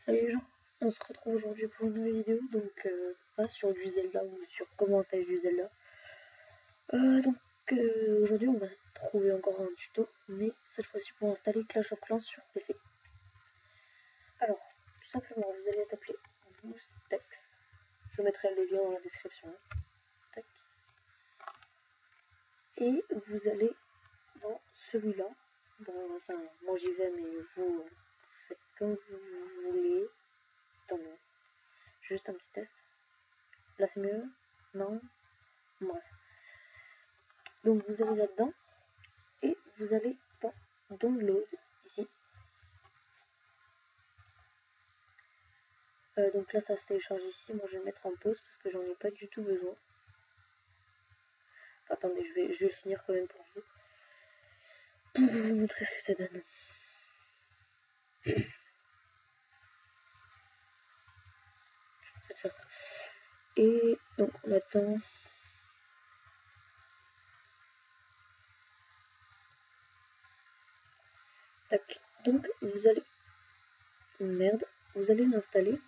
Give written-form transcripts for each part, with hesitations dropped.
Salut les gens, on se retrouve aujourd'hui pour une nouvelle vidéo, donc pas sur du Zelda ou sur comment installer du Zelda. Aujourd'hui on va trouver encore un tuto, mais cette fois-ci pour installer Clash of Clans sur PC. Alors, tout simplement, vous allez taper BlueStacks. Je mettrai le lien dans la description. Tac. Et vous allez dans celui-là. Enfin, moi j'y vais, mais vous faites comme vous voulez. Attendez, juste un petit test. Là c'est mieux? Non? Bref. Donc vous allez là-dedans et vous allez dans Download ici. Donc là ça se télécharge ici. Moi je vais le mettre en pause parce que j'en ai pas du tout besoin. Enfin, attendez, je vais finir quand même pour vous vous montrer ce que ça donne. Je vais peut-être faire ça. Et donc maintenant. Tac. Donc vous allez. Merde. Vous allez l'installer.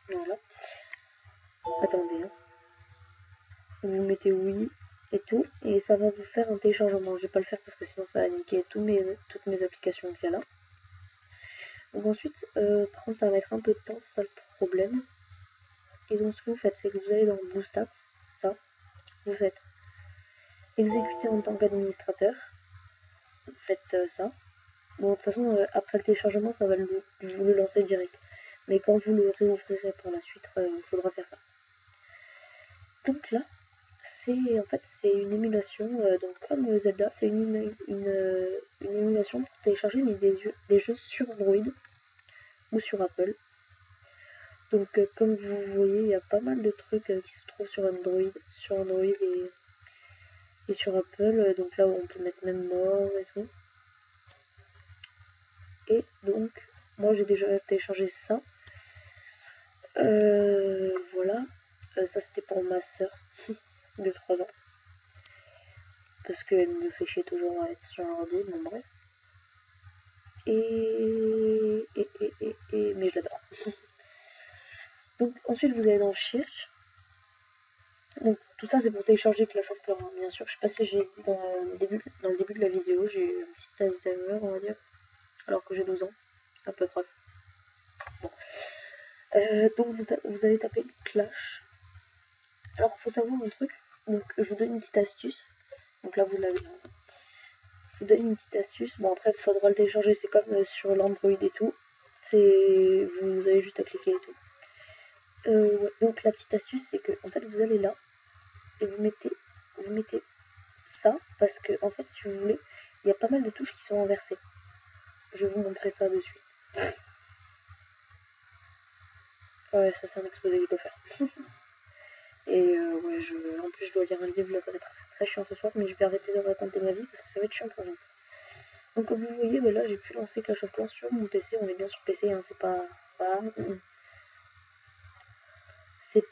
Voilà. Attendez. Hein. Vous mettez oui et tout. Et ça va vous faire un téléchargement. Je vais pas le faire parce que sinon ça va niquer toutes mes applications qu'il y a là. Donc ensuite, par contre ça va mettre un peu de temps, c'est ça le problème. Et donc ce que vous faites, c'est que vous allez dans BlueStacks, ça, vous faites exécuter en tant qu'administrateur, vous faites ça. Bon, de toute façon, après le téléchargement, ça va vous le lancer direct. Mais quand vous le réouvrirez par la suite, il faudra faire ça. Donc là, c'est en fait c'est une émulation, donc comme Zelda, c'est une émulation pour télécharger des jeux sur Android ou sur Apple. Donc comme vous voyez, il y a pas mal de trucs qui se trouvent sur Android et sur Apple. Donc là on peut mettre même mort et tout. Et donc moi j'ai déjà téléchargé ça. Voilà. Ça c'était pour ma soeur de 3 ans. Parce qu'elle me fait chier toujours à être sur l'ordi, bon bref. Mais je l'adore. Donc ensuite vous allez dans Cherche. Donc tout ça c'est pour télécharger Clash of Clans, hein, bien sûr. Je sais pas si j'ai dit dans le début de la vidéo, j'ai eu un petit Alzheimer on va dire. Alors que j'ai 12 ans, à peu près. Bon. Donc vous allez taper Clash. Alors il faut savoir un truc. Donc je vous donne une petite astuce. Donc là vous l'avez. Je vous donne une petite astuce. Bon après il faudra le télécharger, c'est comme sur l'Android et tout. Vous avez juste à cliquer et tout. Ouais. Donc la petite astuce c'est que en fait vous allez là et vous mettez ça parce que en fait si vous voulez il y a pas mal de touches qui sont inversées. Je vais vous montrer ça de suite. Ouais, ça c'est un exposé, je dois faire. Et ouais, en plus je dois lire un livre, là ça va être très chiant ce soir, mais je vais arrêter de raconter ma vie parce que ça va être chiant pour vous. Donc comme vous voyez, bah, là j'ai pu lancer Clash of Clans sur mon PC, on est bien sur PC, hein, c'est pas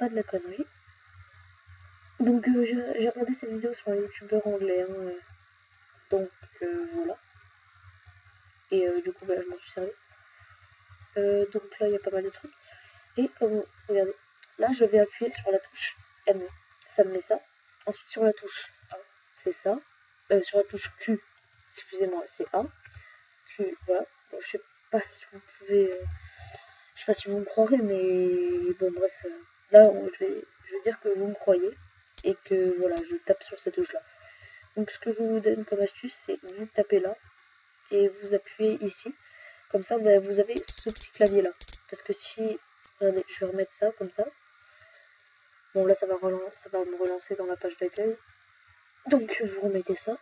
de la connerie. Donc j'ai regardé cette vidéo sur un youtubeur anglais, hein, donc voilà. Et du coup bah, je m'en suis servi. Donc là il y a pas mal de trucs. Et comme regardez, là je vais appuyer sur la touche M, ça me met ça. Ensuite sur la touche A, c'est ça. Sur la touche Q, excusez-moi, c'est A. Q, voilà. Bon, je sais pas si vous pouvez, je sais pas si vous me croirez, mais bon bref, là je vais dire que vous me croyez et que voilà, je tape sur cette touche là. Donc ce que je vous donne comme astuce, c'est vous tapez là et vous appuyez ici. Comme ça, bah, vous avez ce petit clavier là. Parce que si, regardez, je vais remettre ça comme ça. Bon là ça va me relancer dans la page d'accueil. Donc vous remettez ça.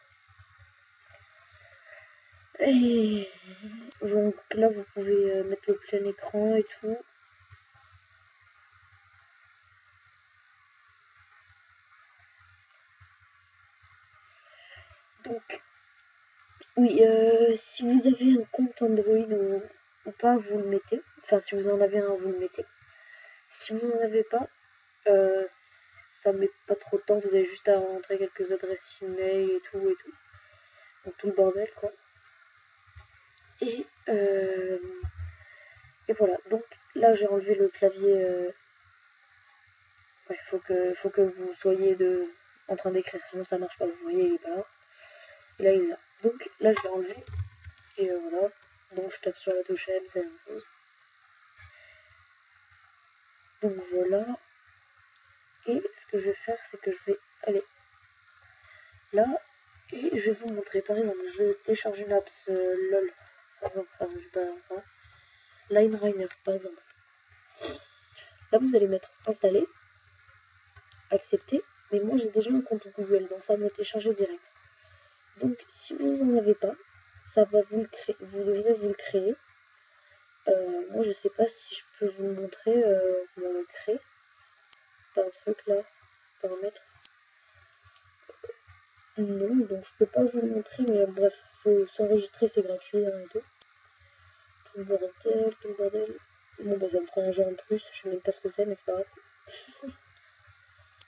Et donc là vous pouvez mettre le plein écran et tout. Donc oui, si vous avez un compte Android ou pas, vous le mettez. Enfin si vous en avez un, vous le mettez. Si vous n'en avez pas, ça met pas trop de temps, vous avez juste à rentrer quelques adresses email et tout. Donc tout le bordel quoi. Et voilà, donc là j'ai enlevé le clavier. Ouais, faut que vous soyez en train d'écrire, sinon ça marche pas, vous voyez il est pas là. Et là il est là. Donc là je l'ai enlevé. Et voilà. Donc je tape sur la touche M, c'est la même chose. Donc voilà. Et ce que je vais faire, c'est que je vais aller là. Et je vais vous montrer, par exemple, je télécharge une app LOL. Enfin, je sais pas. Lineliner, par exemple. Là, vous allez mettre installer, accepter. Mais moi, j'ai déjà un compte Google, donc ça va me le télécharger direct. Donc, si vous n'en avez pas, ça va vous le créer. Vous devrez vous le créer. Moi, je sais pas si je peux vous le montrer. Comment le créer. Pas un truc là, paramètres. Non, donc je peux pas vous le montrer, mais bref, faut s'enregistrer, c'est gratuit hein, et tout. Tout le bordel. Bon, bah ça me prend un jeu en plus, je sais même pas ce que c'est, mais c'est pas grave.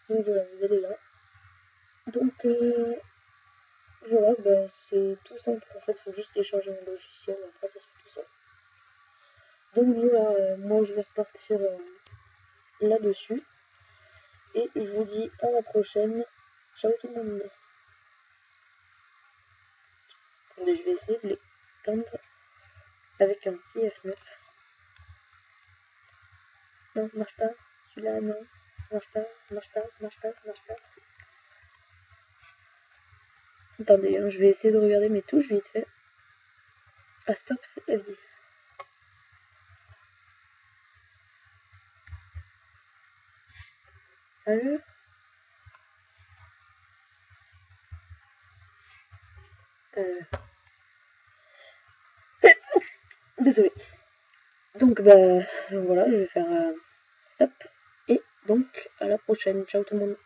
Donc voilà, vous allez là. Donc voilà, bah c'est tout simple. En fait, il faut juste télécharger un logiciel, après ça se fait tout seul. Donc voilà, moi je vais repartir là-dessus. Et je vous dis à la prochaine. Ciao tout le monde. Attendez, je vais essayer de l'éteindre avec un petit F9. Non, ça marche pas. Celui-là, non. Ça marche pas, ça marche pas, ça marche pas, ça marche pas. Attendez, hein, je vais essayer de regarder mes touches vite fait. Ah, stop, c'est F10. Salut. Désolé. Donc, bah, voilà, je vais faire stop. Et donc, à la prochaine. Ciao tout le monde.